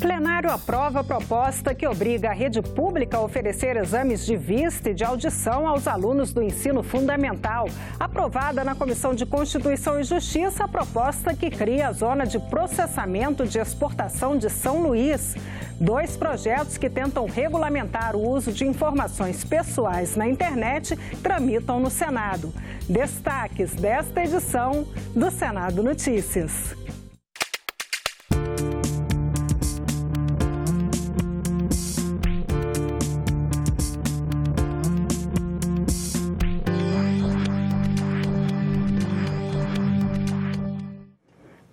Plenário aprova a proposta que obriga a rede pública a oferecer exames de vista e de audição aos alunos do ensino fundamental. Aprovada na Comissão de Constituição e Justiça, a proposta que cria a Zona de Processamento de Exportação de São Luís. 2 projetos que tentam regulamentar o uso de informações pessoais na internet tramitam no Senado. Destaques desta edição do Senado Notícias.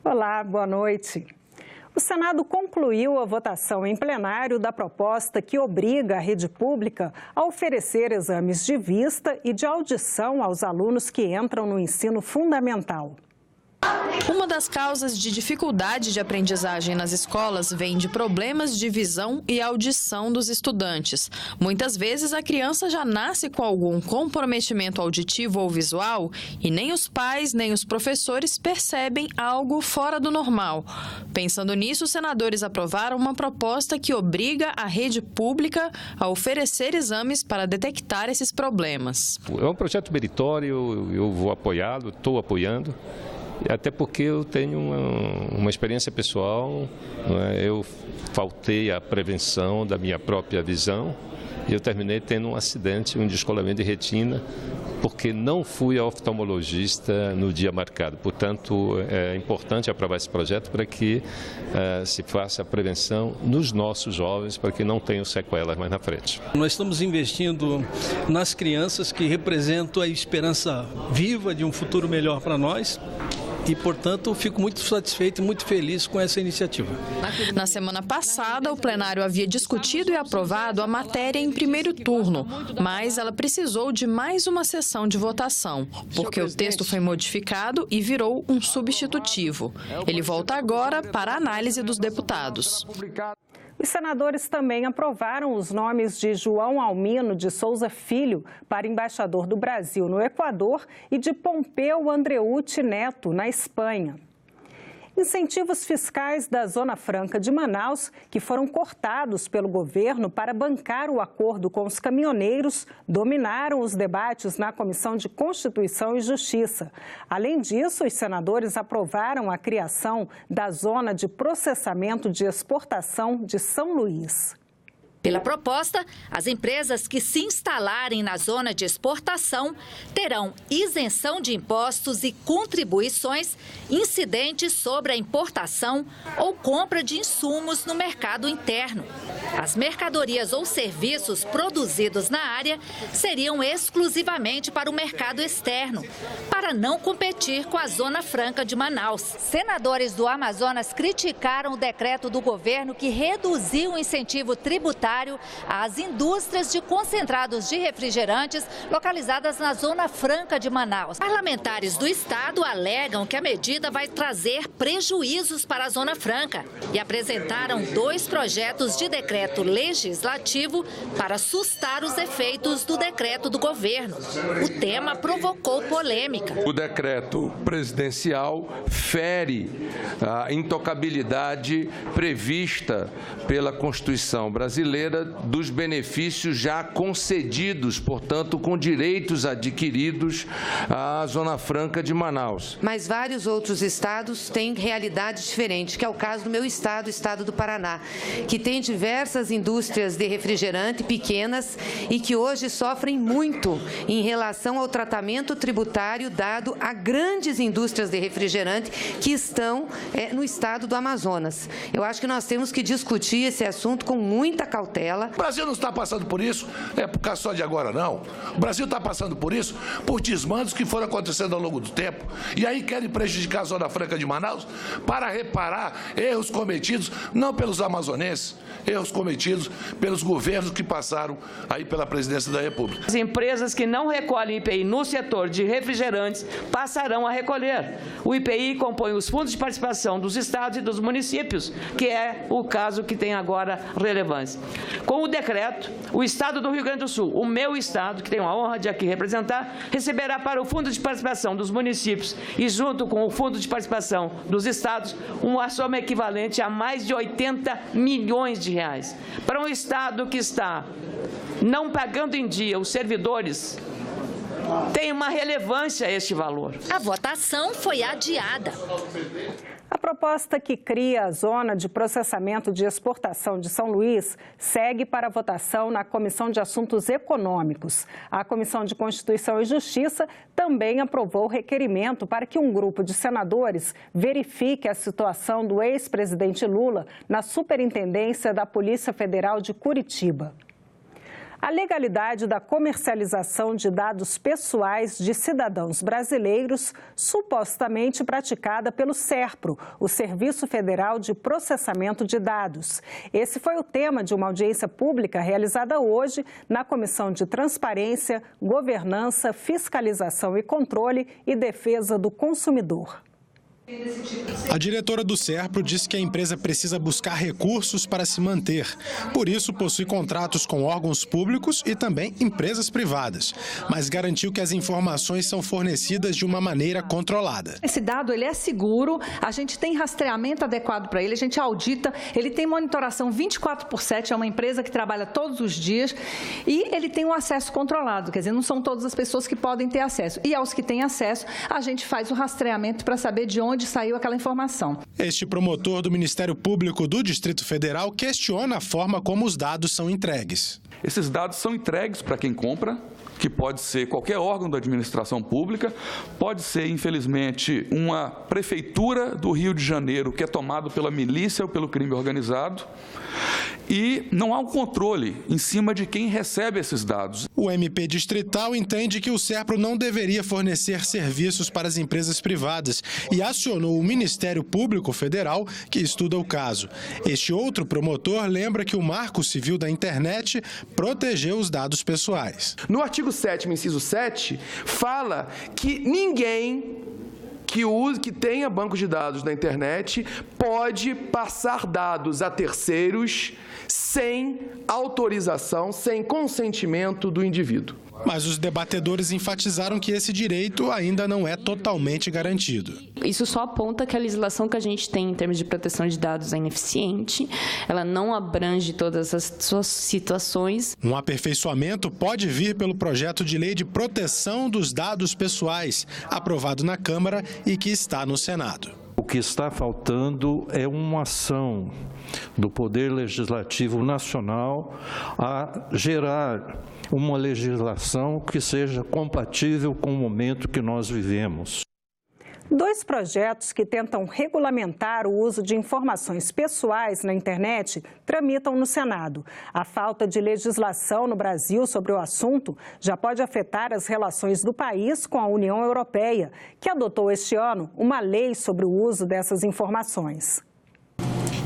Olá, boa noite. O Senado concluiu a votação em plenário da proposta que obriga a rede pública a oferecer exames de vista e de audição aos alunos que entram no ensino fundamental. Uma das causas de dificuldade de aprendizagem nas escolas vem de problemas de visão e audição dos estudantes. Muitas vezes a criança já nasce com algum comprometimento auditivo ou visual e nem os pais nem os professores percebem algo fora do normal. Pensando nisso, os senadores aprovaram uma proposta que obriga a rede pública a oferecer exames para detectar esses problemas. É um projeto meritório, eu vou apoiá-lo, estou apoiando. Até porque eu tenho uma experiência pessoal, eu faltei à prevenção da minha própria visão e eu terminei tendo um acidente, um descolamento de retina, porque não fui ao oftalmologista no dia marcado. Portanto, é importante aprovar esse projeto para que se faça a prevenção nos nossos jovens, para que não tenham sequelas mais na frente. Nós estamos investindo nas crianças que representam a esperança viva de um futuro melhor para nós. E, portanto, fico muito satisfeito e muito feliz com essa iniciativa. Na semana passada, o plenário havia discutido e aprovado a matéria em primeiro turno, mas ela precisou de mais uma sessão de votação, porque o texto foi modificado e virou um substitutivo. Ele volta agora para a análise dos deputados. Os senadores também aprovaram os nomes de João Almino de Souza Filho para embaixador do Brasil no Equador e de Pompeu Andreucci Neto na Espanha. Incentivos fiscais da Zona Franca de Manaus, que foram cortados pelo governo para bancar o acordo com os caminhoneiros, dominaram os debates na Comissão de Constituição e Justiça. Além disso, os senadores aprovaram a criação da Zona de Processamento de Exportação de São Luís. Pela proposta, as empresas que se instalarem na zona de exportação terão isenção de impostos e contribuições incidentes sobre a importação ou compra de insumos no mercado interno. As mercadorias ou serviços produzidos na área seriam exclusivamente para o mercado externo, para não competir com a Zona Franca de Manaus. Senadores do Amazonas criticaram o decreto do governo que reduziu o incentivo tributário às indústrias de concentrados de refrigerantes localizadas na Zona Franca de Manaus. Parlamentares do estado alegam que a medida vai trazer prejuízos para a Zona Franca e apresentaram 2 projetos de decreto legislativo para sustar os efeitos do decreto do governo. O tema provocou polêmica. O decreto presidencial fere a intocabilidade prevista pela Constituição brasileira dos benefícios já concedidos, portanto, com direitos adquiridos à Zona Franca de Manaus. Mas vários outros estados têm realidades diferentes, que é o caso do meu estado, o estado do Paraná, que tem diversas indústrias de refrigerante pequenas e que hoje sofrem muito em relação ao tratamento tributário dado a grandes indústrias de refrigerante que estão no estado do Amazonas. Eu acho que nós temos que discutir esse assunto com muita cautela. O Brasil não está passando por isso, por causa só de agora, não. O Brasil está passando por isso por desmandos que foram acontecendo ao longo do tempo. E aí querem prejudicar a Zona Franca de Manaus para reparar erros cometidos, não pelos amazonenses, erros cometidos pelos governos que passaram aí pela presidência da República. As empresas que não recolhem IPI no setor de refrigerantes passarão a recolher. O IPI compõe os fundos de participação dos estados e dos municípios, que é o caso que tem agora relevância. Com o decreto, o Estado do Rio Grande do Sul, o meu Estado, que tenho a honra de aqui representar, receberá para o Fundo de Participação dos municípios e junto com o Fundo de Participação dos Estados, uma soma equivalente a mais de 80 milhões de reais. Para um Estado que está não pagando em dia os servidores, tem uma relevância este valor. A votação foi adiada. A proposta que cria a Zona de Processamento de Exportação de São Luís segue para votação na Comissão de Assuntos Econômicos. A Comissão de Constituição e Justiça também aprovou o requerimento para que um grupo de senadores verifique a situação do ex-presidente Lula na Superintendência da Polícia Federal de Curitiba. A legalidade da comercialização de dados pessoais de cidadãos brasileiros, supostamente praticada pelo SERPRO, o Serviço Federal de Processamento de Dados. Esse foi o tema de uma audiência pública realizada hoje na Comissão de Transparência, Governança, Fiscalização e Controle e Defesa do Consumidor. A diretora do SERPRO disse que a empresa precisa buscar recursos para se manter. Por isso, possui contratos com órgãos públicos e também empresas privadas. Mas garantiu que as informações são fornecidas de uma maneira controlada. Esse dado ele é seguro, a gente tem rastreamento adequado para ele, a gente audita, ele tem monitoração 24/7, é uma empresa que trabalha todos os dias e ele tem um acesso controlado, quer dizer, não são todas as pessoas que podem ter acesso. E aos que têm acesso, a gente faz o rastreamento para saber de onde saiu aquela informação. Este promotor do Ministério Público do Distrito Federal questiona a forma como os dados são entregues. Esses dados são entregues para quem compra, que pode ser qualquer órgão da administração pública, pode ser, infelizmente, uma prefeitura do Rio de Janeiro que é tomado pela milícia ou pelo crime organizado, e não há um controle em cima de quem recebe esses dados. O MP distrital entende que o SERPRO não deveria fornecer serviços para as empresas privadas e acionou o Ministério Público Federal, que estuda o caso. Este outro promotor lembra que o Marco Civil da Internet protegeu os dados pessoais. No artigo 7º, inciso 7, fala que ninguém que tenha bancos de dados na internet pode passar dados a terceiros sem autorização, sem consentimento do indivíduo. Mas os debatedores enfatizaram que esse direito ainda não é totalmente garantido. Isso só aponta que a legislação que a gente tem em termos de proteção de dados é ineficiente, ela não abrange todas as suas situações. Um aperfeiçoamento pode vir pelo projeto de lei de proteção dos dados pessoais, aprovado na Câmara e que está no Senado. O que está faltando é uma ação do Poder Legislativo Nacional a gerar uma legislação que seja compatível com o momento que nós vivemos. 2 projetos que tentam regulamentar o uso de informações pessoais na internet tramitam no Senado. A falta de legislação no Brasil sobre o assunto já pode afetar as relações do país com a União Europeia, que adotou este ano uma lei sobre o uso dessas informações.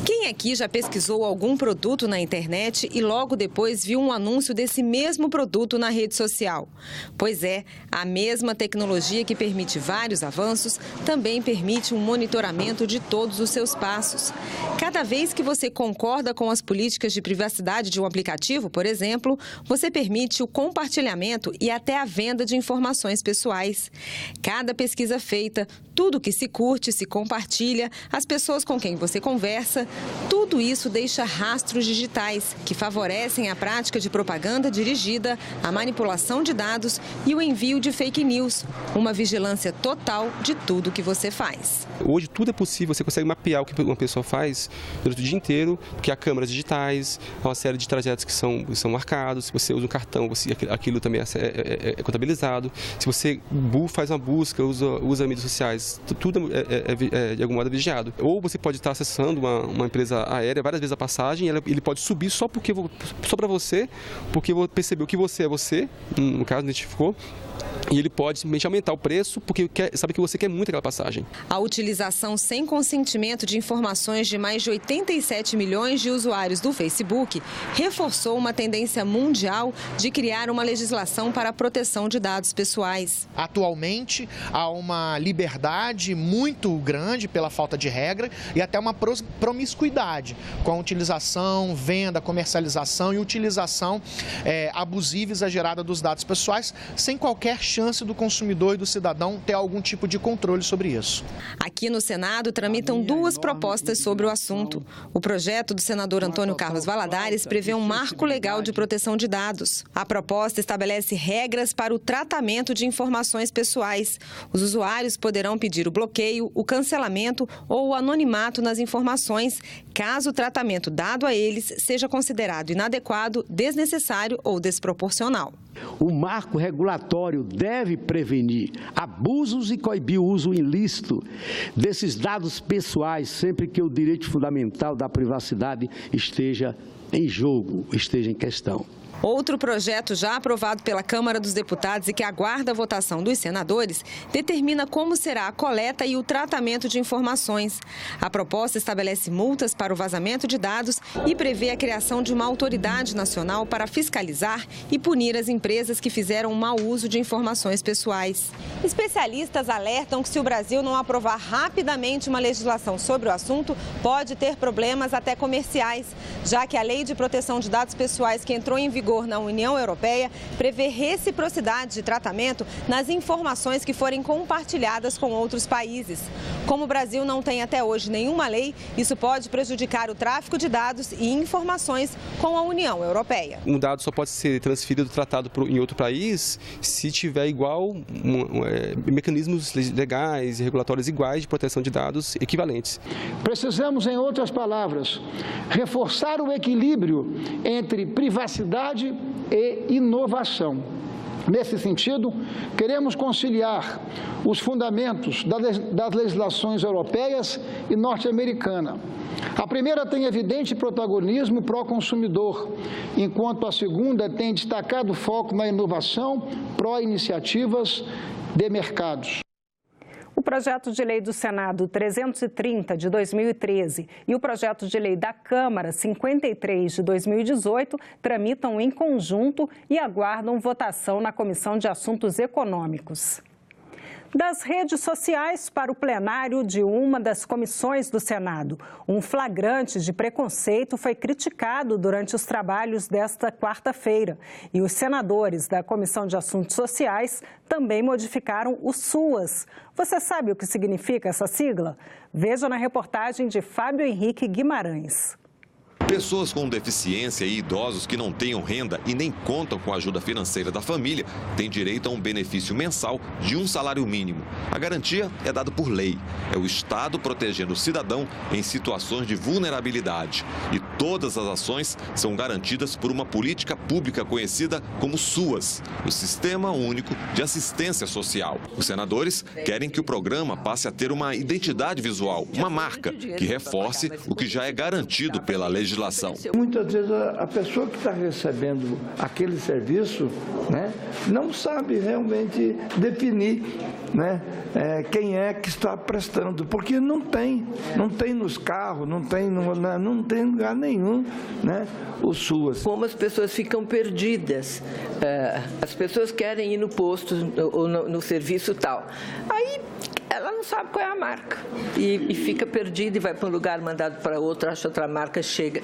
Quem aqui já pesquisou algum produto na internet e logo depois viu um anúncio desse mesmo produto na rede social? Pois é, a mesma tecnologia que permite vários avanços também permite um monitoramento de todos os seus passos. Cada vez que você concorda com as políticas de privacidade de um aplicativo, por exemplo, você permite o compartilhamento e até a venda de informações pessoais. Cada pesquisa feita, tudo que se curte, se compartilha, as pessoas com quem você conversa, tudo isso deixa rastros digitais que favorecem a prática de propaganda dirigida, a manipulação de dados e o envio de fake news. Uma vigilância total de tudo que você faz. Hoje tudo é possível, você consegue mapear o que uma pessoa faz durante o dia inteiro, porque há câmeras digitais, há uma série de trajetos que são marcados, se você usa um cartão, aquilo também é contabilizado. Se você faz uma busca, usa mídias sociais, tudo de algum modo vigiado. Ou você pode estar acessando uma empresa aérea várias vezes a passagem, ele pode subir só para você, porque percebeu que você é você, no caso identificou, e ele pode simplesmente aumentar o preço porque sabe que você quer muito aquela passagem. A utilização sem consentimento de informações de mais de 87 milhões de usuários do Facebook reforçou uma tendência mundial de criar uma legislação para a proteção de dados pessoais. Atualmente, há uma liberdade muito grande pela falta de regra e até uma promiscuidade impunidade, com a utilização, venda, comercialização e utilização abusiva e exagerada dos dados pessoais, sem qualquer chance do consumidor e do cidadão ter algum tipo de controle sobre isso. Aqui no Senado tramitam duas propostas sobre o assunto. O projeto do senador Antônio Carlos Valadares prevê um marco legal de proteção de dados. A proposta estabelece regras para o tratamento de informações pessoais. Os usuários poderão pedir o bloqueio, o cancelamento ou o anonimato nas informações, caso o tratamento dado a eles seja considerado inadequado, desnecessário ou desproporcional. O marco regulatório deve prevenir abusos e coibir o uso ilícito desses dados pessoais sempre que o direito fundamental da privacidade esteja em jogo, esteja em questão. Outro projeto já aprovado pela Câmara dos Deputados e que aguarda a votação dos senadores determina como será a coleta e o tratamento de informações. A proposta estabelece multas para o vazamento de dados e prevê a criação de uma autoridade nacional para fiscalizar e punir as empresas que fizeram um mau uso de informações pessoais. Especialistas alertam que se o Brasil não aprovar rapidamente uma legislação sobre o assunto, pode ter problemas até comerciais, já que a Lei de Proteção de Dados Pessoais, que entrou em vigor na União Europeia, prevê reciprocidade de tratamento nas informações que forem compartilhadas com outros países. Como o Brasil não tem até hoje nenhuma lei, isso pode prejudicar o tráfico de dados e informações com a União Europeia. Um dado só pode ser transferido, tratado em outro país, se tiver mecanismos legais e regulatórios iguais de proteção de dados equivalentes. Precisamos, em outras palavras, reforçar o equilíbrio entre privacidade e inovação. Nesse sentido, queremos conciliar os fundamentos das legislações europeias e norte-americana. A primeira tem evidente protagonismo pró-consumidor, enquanto a segunda tem destacado foco na inovação pró-iniciativas de mercados. O projeto de lei do Senado 330 de 2013 e o projeto de lei da Câmara 53 de 2018 tramitam em conjunto e aguardam votação na Comissão de Assuntos Econômicos. Das redes sociais para o plenário de uma das comissões do Senado. Um flagrante de preconceito foi criticado durante os trabalhos desta quarta-feira. E os senadores da Comissão de Assuntos Sociais também modificaram o SUAS. Você sabe o que significa essa sigla? Veja na reportagem de Fábio Henrique Guimarães. Pessoas com deficiência e idosos que não tenham renda e nem contam com a ajuda financeira da família têm direito a um benefício mensal de um salário mínimo. A garantia é dada por lei. É o Estado protegendo o cidadão em situações de vulnerabilidade. E todas as ações são garantidas por uma política pública conhecida como SUAS, o Sistema Único de Assistência Social. Os senadores querem que o programa passe a ter uma identidade visual, uma marca, que reforce o que já é garantido pela legislação. Muitas vezes a pessoa que está recebendo aquele serviço, né, não sabe realmente definir, né, quem é que está prestando, porque não tem nos carros, não tem em lugar nenhum, né, o SUAS. Como as pessoas ficam perdidas, as pessoas querem ir no posto ou no serviço tal, aí ela não sabe qual é a marca e fica perdida e vai para um lugar, mandado para outro, acha outra marca, chega.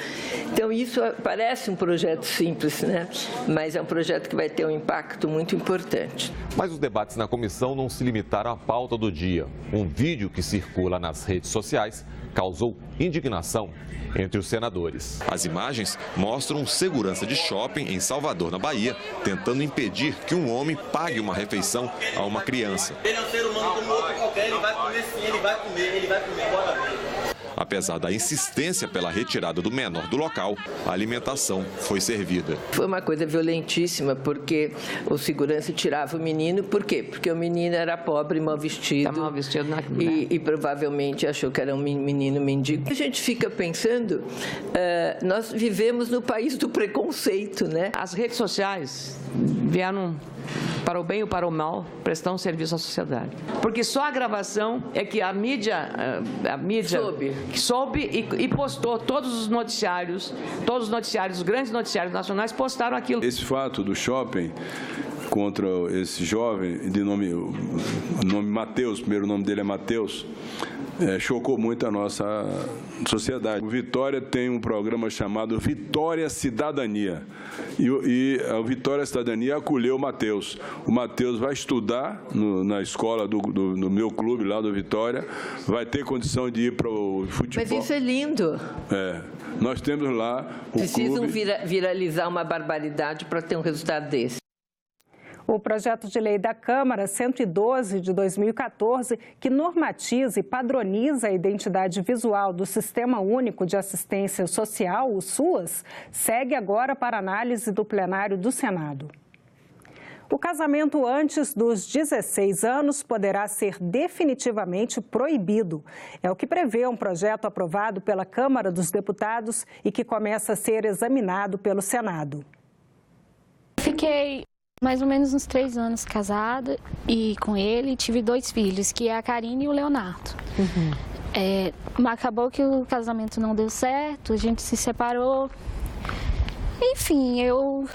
Então isso parece um projeto simples, né? Mas é um projeto que vai ter um impacto muito importante. Mas os debates na comissão não se limitaram à pauta do dia. Um vídeo que circula nas redes sociais causou indignação entre os senadores. As imagens mostram um segurança de shopping em Salvador, na Bahia, tentando impedir que um homem pague uma refeição a uma criança. Ele é um ser humano como outro qualquer, ele vai comer sim, ele vai comer, bora ver. Apesar da insistência pela retirada do menor do local, a alimentação foi servida. Foi uma coisa violentíssima, porque o segurança tirava o menino. Por quê? Porque o menino era pobre, mal vestido. Mal vestido e provavelmente achou que era um menino mendigo. A gente fica pensando, nós vivemos no país do preconceito, né? As redes sociais vieram para o bem ou para o mal, prestar um serviço à sociedade. Porque só a gravação é que a mídia soube e postou todos os noticiários, os grandes noticiários nacionais postaram aquilo. Esse fato do shopping contra esse jovem, de nome Matheus, o primeiro nome dele é Matheus, chocou muito a nossa sociedade. O Vitória tem um programa chamado Vitória Cidadania, e a Vitória Cidadania acolheu o Matheus. O Matheus vai estudar na escola do meu clube lá do Vitória, vai ter condição de ir para o futebol. Mas isso é lindo. Nós temos lá o Precisam clube... viralizar uma barbaridade para ter um resultado desse. O projeto de lei da Câmara 112 de 2014, que normatiza e padroniza a identidade visual do Sistema Único de Assistência Social, o SUAS, segue agora para análise do plenário do Senado. O casamento antes dos 16 anos poderá ser definitivamente proibido. É o que prevê um projeto aprovado pela Câmara dos Deputados e que começa a ser examinado pelo Senado. Fiquei mais ou menos uns 3 anos casada e com ele tive 2 filhos, que é a Karine e o Leonardo. Mas acabou que o casamento não deu certo, a gente se separou. Enfim, eu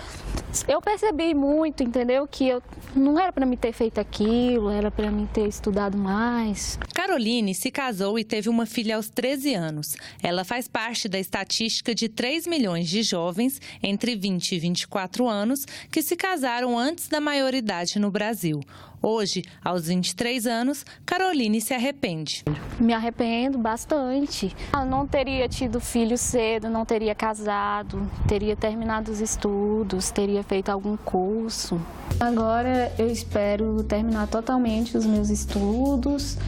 percebi muito, entendeu? Que não era para mim ter feito aquilo, era para mim ter estudado mais. Caroline se casou e teve uma filha aos 13 anos. Ela faz parte da estatística de 3 milhões de jovens entre 20 e 24 anos que se casaram antes da maioridade no Brasil. Hoje, aos 23 anos, Caroline se arrepende. Me arrependo bastante. Eu não teria tido filho cedo, não teria casado, teria terminado os estudos, teria feito algum curso. Agora eu espero terminar totalmente os meus estudos,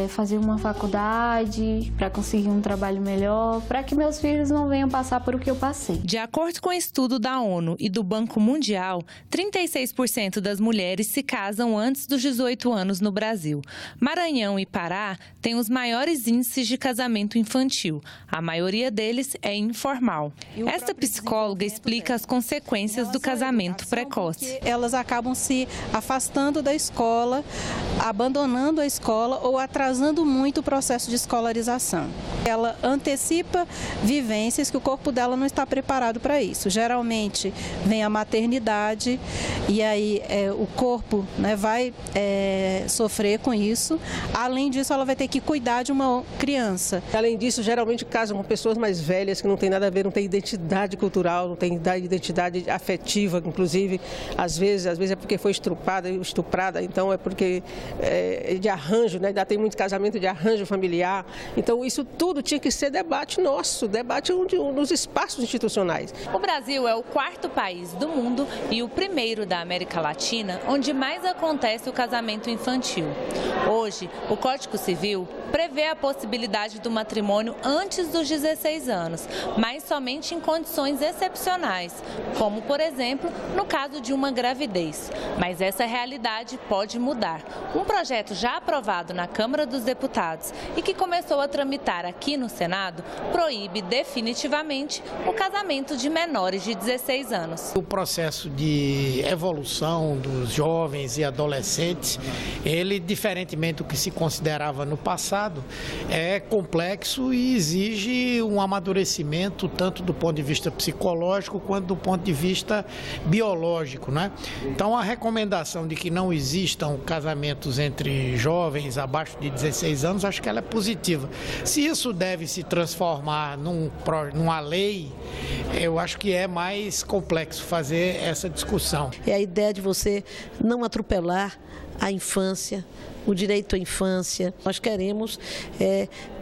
fazer uma faculdade para conseguir um trabalho melhor, para que meus filhos não venham passar por o que eu passei. De acordo com o estudo da ONU e do Banco Mundial, 36% das mulheres se casam antes dos 18 anos no Brasil. Maranhão e Pará têm os maiores índices de casamento infantil. A maioria deles é informal. Esta psicóloga explica as consequências do casamento precoce. Elas acabam se afastando da escola, abandonando a escola ou atrasando muito o processo de escolarização. Ela antecipa vivências que o corpo dela não está preparado para isso. Geralmente vem a maternidade e aí o corpo vai sofrer com isso. Além disso, ela vai ter que cuidar de uma criança. Além disso, geralmente casam com pessoas mais velhas que não tem nada a ver, não tem identidade cultural, não tem identidade afetiva, inclusive, às vezes é porque foi estuprada, então é porque de arranjo, ainda tem muito casamento de arranjo familiar. Então isso tudo tinha que ser debate nosso, debate nos espaços institucionais. O Brasil é o 4º país do mundo e o primeiro da América Latina onde mais acontece o casamento infantil. Hoje, o Código Civil prevê a possibilidade do matrimônio antes dos 16 anos, mas somente em condições excepcionais, como, por exemplo, no caso de uma gravidez. Mas essa realidade pode mudar. Um projeto já aprovado na Câmara dos Deputados e que começou a tramitar aqui no Senado proíbe definitivamente o casamento de menores de 16 anos. O processo de evolução dos jovens e adolescentes, ele, diferentemente do que se considerava no passado, é complexo e exige um amadurecimento tanto do ponto de vista psicológico quanto do ponto de vista biológico, né? Então, a recomendação de que não existam casamentos entre jovens abaixo de 16 anos, acho que ela é positiva. Se isso deve se transformar numa lei, eu acho que é mais complexo fazer essa discussão. É a ideia de você não atropelar a infância, o direito à infância. Nós queremos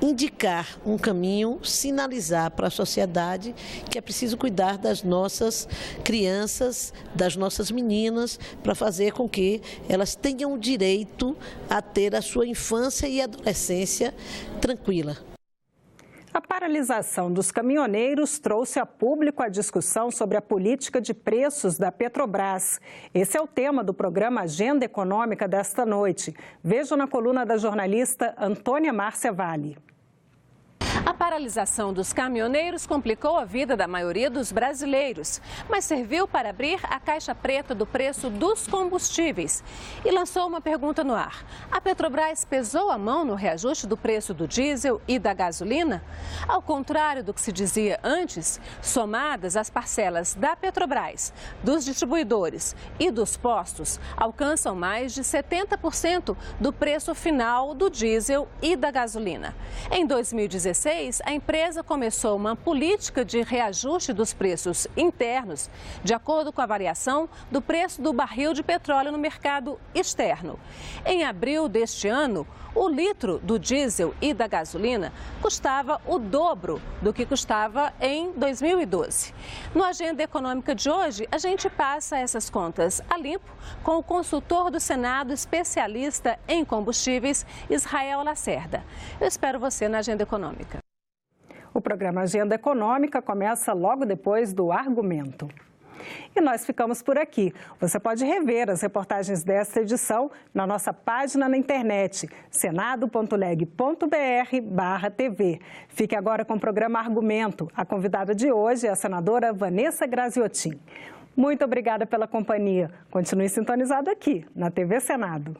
indicar um caminho, sinalizar para a sociedade que é preciso cuidar das nossas crianças, das nossas meninas, para fazer com que elas tenham o direito a ter a sua infância e adolescência tranquila. A paralisação dos caminhoneiros trouxe a público a discussão sobre a política de preços da Petrobras. Esse é o tema do programa Agenda Econômica desta noite. Veja na coluna da jornalista Antônia Márcia Vale. A paralisação dos caminhoneiros complicou a vida da maioria dos brasileiros, mas serviu para abrir a caixa preta do preço dos combustíveis e lançou uma pergunta no ar. A Petrobras pesou a mão no reajuste do preço do diesel e da gasolina? Ao contrário do que se dizia antes, somadas as parcelas da Petrobras, dos distribuidores e dos postos, alcançam mais de 70% do preço final do diesel e da gasolina. Em 2016, a empresa começou uma política de reajuste dos preços internos, de acordo com a variação do preço do barril de petróleo no mercado externo. Em abril deste ano, o litro do diesel e da gasolina custava o dobro do que custava em 2012. No Agenda Econômica de hoje, a gente passa essas contas a limpo com o consultor do Senado, especialista em combustíveis, Israel Lacerda. Eu espero você na Agenda Econômica. O programa Agenda Econômica começa logo depois do Argumento. E nós ficamos por aqui. Você pode rever as reportagens desta edição na nossa página na internet, senado.leg.br/TV. Fique agora com o programa Argumento. A convidada de hoje é a senadora Vanessa Graziotin. Muito obrigada pela companhia. Continue sintonizado aqui na TV Senado.